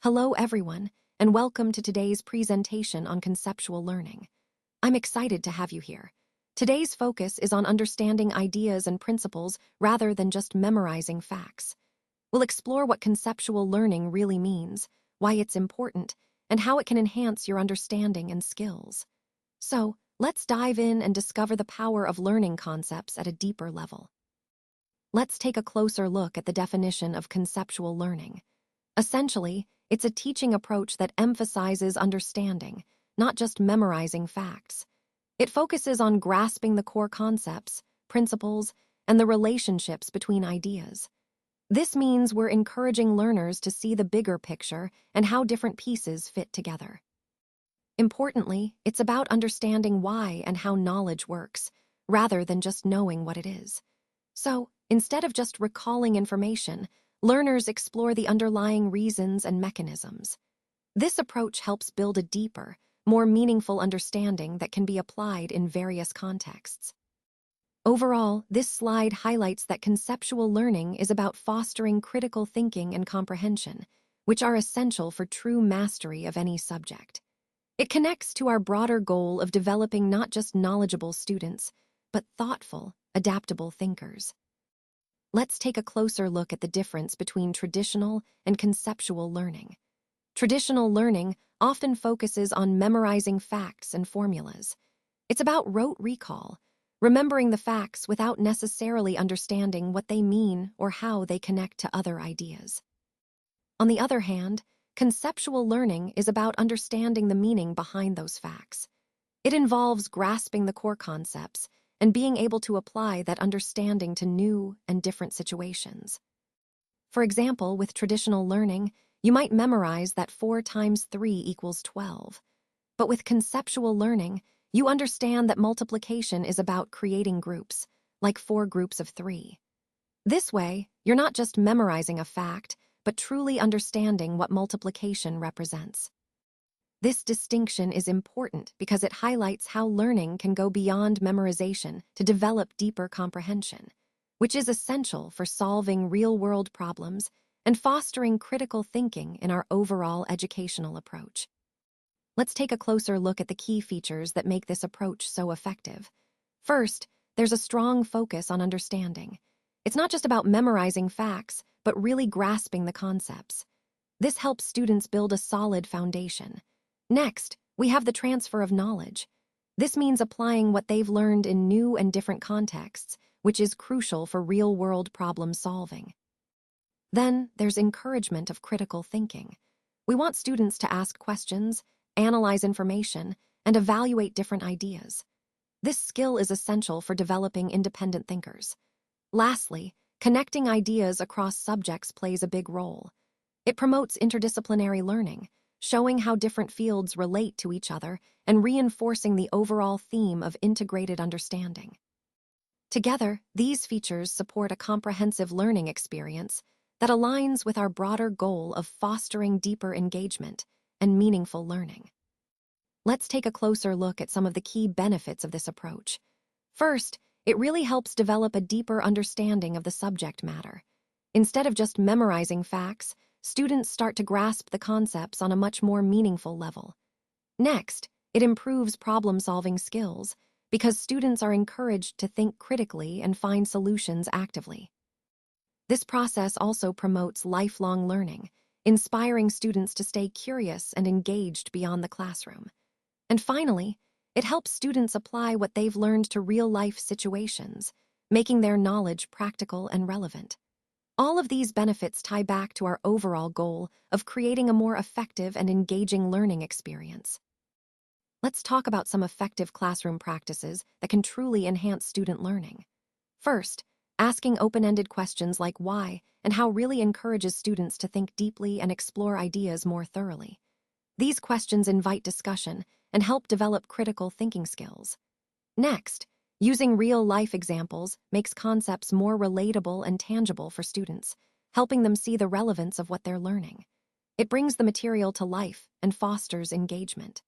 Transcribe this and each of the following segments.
Hello, everyone, and welcome to today's presentation on conceptual learning. I'm excited to have you here. Today's focus is on understanding ideas and principles rather than just memorizing facts. We'll explore what conceptual learning really means, why it's important, and how it can enhance your understanding and skills. So, let's dive in and discover the power of learning concepts at a deeper level. Let's take a closer look at the definition of conceptual learning. Essentially, it's a teaching approach that emphasizes understanding, not just memorizing facts. It focuses on grasping the core concepts, principles, and the relationships between ideas. This means we're encouraging learners to see the bigger picture and how different pieces fit together. Importantly, it's about understanding why and how knowledge works, rather than just knowing what it is. So, instead of just recalling information, learners explore the underlying reasons and mechanisms. This approach helps build a deeper, more meaningful understanding that can be applied in various contexts. Overall, this slide highlights that conceptual learning is about fostering critical thinking and comprehension, which are essential for true mastery of any subject. It connects to our broader goal of developing not just knowledgeable students, but thoughtful, adaptable thinkers. Let's take a closer look at the difference between traditional and conceptual learning. Traditional learning often focuses on memorizing facts and formulas. It's about rote recall, remembering the facts without necessarily understanding what they mean or how they connect to other ideas. On the other hand, conceptual learning is about understanding the meaning behind those facts. It involves grasping the core concepts and being able to apply that understanding to new and different situations. For example, with traditional learning, you might memorize that 4 times 3 equals 12. But with conceptual learning, you understand that multiplication is about creating groups, like 4 groups of 3. This way, you're not just memorizing a fact, but truly understanding what multiplication represents. This distinction is important because it highlights how learning can go beyond memorization to develop deeper comprehension, which is essential for solving real-world problems and fostering critical thinking in our overall educational approach. Let's take a closer look at the key features that make this approach so effective. First, there's a strong focus on understanding. It's not just about memorizing facts, but really grasping the concepts. This helps students build a solid foundation. Next, we have the transfer of knowledge. This means applying what they've learned in new and different contexts, which is crucial for real-world problem solving. Then, there's encouragement of critical thinking. We want students to ask questions, analyze information, and evaluate different ideas. This skill is essential for developing independent thinkers. Lastly, connecting ideas across subjects plays a big role. It promotes interdisciplinary learning, showing how different fields relate to each other and reinforcing the overall theme of integrated understanding. Together, these features support a comprehensive learning experience that aligns with our broader goal of fostering deeper engagement and meaningful learning. Let's take a closer look at some of the key benefits of this approach. First, it really helps develop a deeper understanding of the subject matter. Instead of just memorizing facts, students start to grasp the concepts on a much more meaningful level. Next, it improves problem-solving skills because students are encouraged to think critically and find solutions actively. This process also promotes lifelong learning, inspiring students to stay curious and engaged beyond the classroom. And finally, it helps students apply what they've learned to real-life situations, making their knowledge practical and relevant. All of these benefits tie back to our overall goal of creating a more effective and engaging learning experience. Let's talk about some effective classroom practices that can truly enhance student learning. First, asking open-ended questions like why and how really encourages students to think deeply and explore ideas more thoroughly. These questions invite discussion and help develop critical thinking skills. Next, using real-life examples makes concepts more relatable and tangible for students, helping them see the relevance of what they're learning. It brings the material to life and fosters engagement.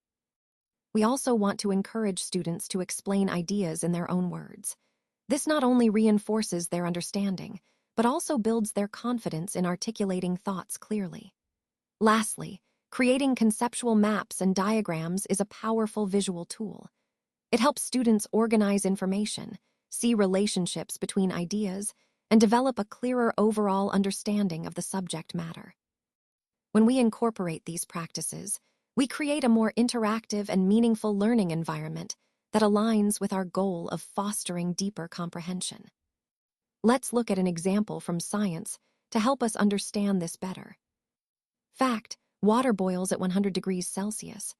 We also want to encourage students to explain ideas in their own words. This not only reinforces their understanding, but also builds their confidence in articulating thoughts clearly. Lastly, creating conceptual maps and diagrams is a powerful visual tool. It helps students organize information, see relationships between ideas, and develop a clearer overall understanding of the subject matter. When we incorporate these practices, we create a more interactive and meaningful learning environment that aligns with our goal of fostering deeper comprehension. Let's look at an example from science to help us understand this better. Fact: water boils at 100 degrees Celsius.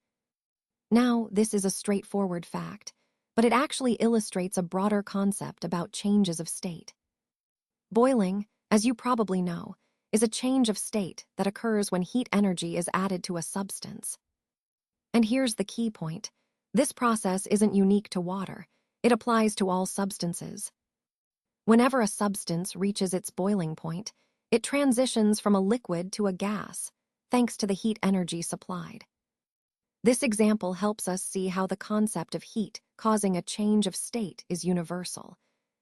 Now, this is a straightforward fact, but it actually illustrates a broader concept about changes of state. Boiling, as you probably know, is a change of state that occurs when heat energy is added to a substance. And here's the key point. This process isn't unique to water. It applies to all substances. Whenever a substance reaches its boiling point, it transitions from a liquid to a gas, thanks to the heat energy supplied. This example helps us see how the concept of heat causing a change of state is universal,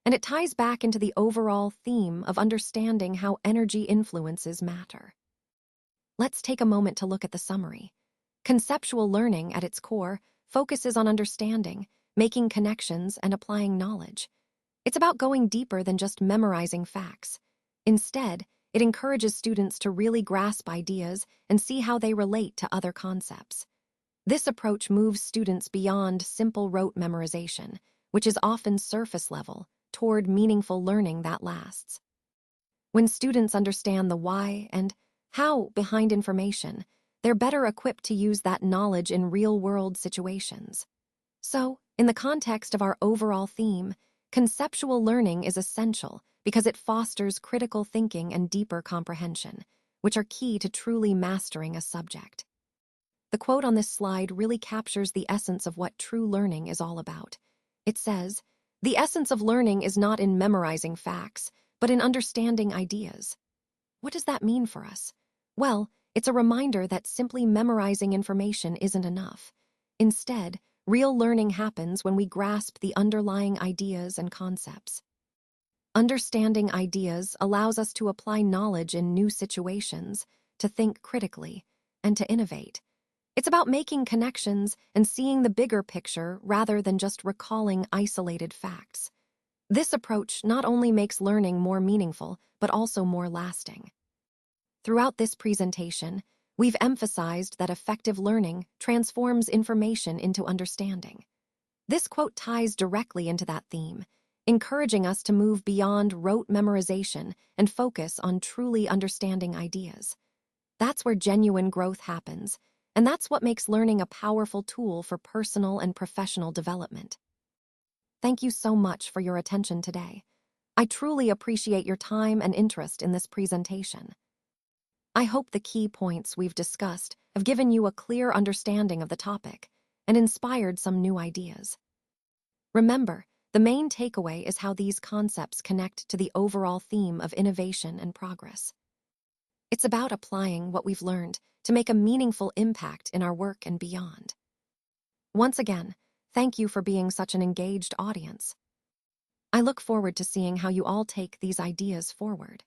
and it ties back into the overall theme of understanding how energy influences matter. Let's take a moment to look at the summary. Conceptual learning, at its core, focuses on understanding, making connections, and applying knowledge. It's about going deeper than just memorizing facts. Instead, it encourages students to really grasp ideas and see how they relate to other concepts. This approach moves students beyond simple rote memorization, which is often surface level, toward meaningful learning that lasts. When students understand the why and how behind information, they're better equipped to use that knowledge in real-world situations. So, in the context of our overall theme, conceptual learning is essential because it fosters critical thinking and deeper comprehension, which are key to truly mastering a subject. The quote on this slide really captures the essence of what true learning is all about. It says, "The essence of learning is not in memorizing facts, but in understanding ideas." What does that mean for us? Well, it's a reminder that simply memorizing information isn't enough. Instead, real learning happens when we grasp the underlying ideas and concepts. Understanding ideas allows us to apply knowledge in new situations, to think critically, and to innovate. It's about making connections and seeing the bigger picture rather than just recalling isolated facts. This approach not only makes learning more meaningful, but also more lasting. Throughout this presentation, we've emphasized that effective learning transforms information into understanding. This quote ties directly into that theme, encouraging us to move beyond rote memorization and focus on truly understanding ideas. That's where genuine growth happens, and that's what makes learning a powerful tool for personal and professional development. Thank you so much for your attention today. I truly appreciate your time and interest in this presentation. I hope the key points we've discussed have given you a clear understanding of the topic and inspired some new ideas. Remember, the main takeaway is how these concepts connect to the overall theme of innovation and progress. It's about applying what we've learned to make a meaningful impact in our work and beyond. Once again, thank you for being such an engaged audience. I look forward to seeing how you all take these ideas forward.